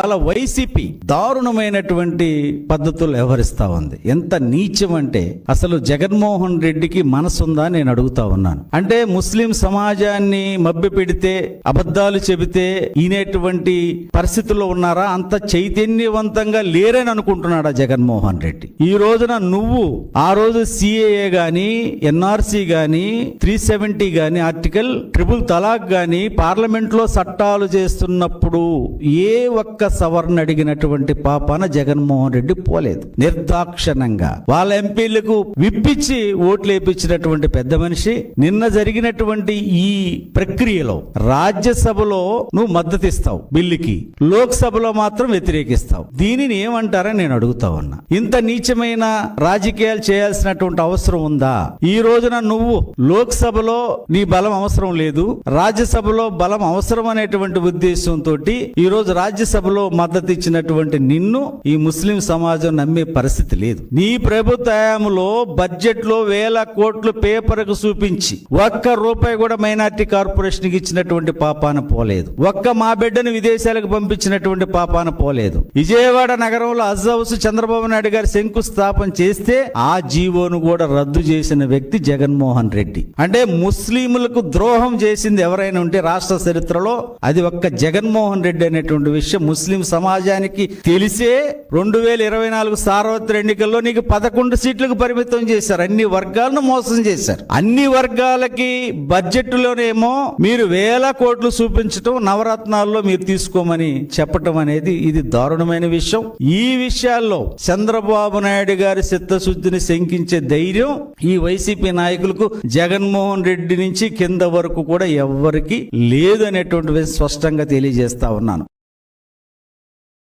అలా వైసీపీ దారుణమైనటువంటి పద్ధతులు వ్యవహరిస్తా ఉంది. ఎంత నీచం అంటే అసలు జగన్మోహన్ రెడ్డికి మనసుందా నేను అడుగుతా ఉన్నాను. అంటే ముస్లిం సమాజాన్ని మభ్య పెడితే అబద్ధాలు చెబితే ఈనేటువంటి పరిస్థితుల్లో ఉన్నారా? అంత చైతన్యవంతంగా లేరని అనుకుంటున్నాడా జగన్మోహన్ రెడ్డి? ఈ రోజున నువ్వు ఆ రోజు సిఏఏ గాని ఎన్ఆర్సీ గాని 370 గాని ఆర్టికల్ ట్రిపుల్ తలాక్ గాని పార్లమెంట్ లో చట్టాలు చేస్తున్నప్పుడు ఏ ఒక్క సవరణ అడిగినటువంటి పాపాన జగన్మోహన్ రెడ్డి పోలేదు. నిర్దాక్షణంగా వాళ్ళ ఎంపీలకు విప్పించి ఓట్లు వేయించినటువంటి పెద్ద మనిషి. నిన్న జరిగినటువంటి ఈ ప్రక్రియలో రాజ్యసభలో నువ్వు మద్దతు ఇస్తావు బిల్లుకి, లోక్సభలో మాత్రం వ్యతిరేకిస్తావు. దీనిని ఏమంటారని నేను అడుగుతా ఉన్నా. ఇంత నీచమైన రాజకీయాలు చేయాల్సినటువంటి అవసరం ఉందా? ఈ రోజున నువ్వు లోక్సభలో నీ బలం అవసరం లేదు, రాజ్యసభలో బలం అవసరం అనేటువంటి ఉద్దేశంతో ఈ రోజు రాజ్యసభలో మద్దతు ఇచ్చినటువంటి నిన్ను ఈ ముస్లిం సమాజం నమ్మే పరిస్థితి లేదు. నీ ప్రభుత్వ హయాంలో బడ్జెట్ లో 1000 కోట్లు పేపర్కు చూపించి ఒక్క రూపాయి కూడా మైనార్టీ కార్పొరేషన్ కి ఇచ్చినటువంటి పాపాన పోలేదు. ఒక్క మా బిడ్డను విదేశాలకు పంపించినటువంటి పాపాన పోలేదు. విజయవాడ నగరంలో హజ్ హౌస్ చంద్రబాబు నాయుడు గారు శంకుస్థాపన చేస్తే ఆ జీవోను కూడా రద్దు చేసిన వ్యక్తి జగన్మోహన్ రెడ్డి. అంటే ముస్లింలకు ద్రోహం చేసింది ఎవరైనా ఉంటే రాష్ట్ర చరిత్రలో అది ఒక్క జగన్మోహన్ రెడ్డి అనేటువంటి విషయం ముస్లిం సమాజానికి తెలిసే 2024 సార్వత్రిక ఎన్నికల్లో నీకు 11 సీట్లకు పరిమితం చేశారు. అన్ని వర్గాలను మోసం చేశారు. అన్ని వర్గాలకి బడ్జెట్ లోనేమో మీరు 1000 కోట్లు చూపించటం, నవరత్నాల్లో మీరు తీసుకోమని చెప్పటం అనేది ఇది దారుణమైన విషయం. ఈ విషయాల్లో చంద్రబాబు నాయుడు గారి చిత్తశుద్ధిని శంకించే ధైర్యం ఈ వైసీపీ నాయకులకు జగన్మోహన్ రెడ్డి నుంచి కింద వరకు కూడా ఎవ్వరికి లేదు అనేటువంటి స్పష్టంగా తెలియజేస్తా ఉన్నాను.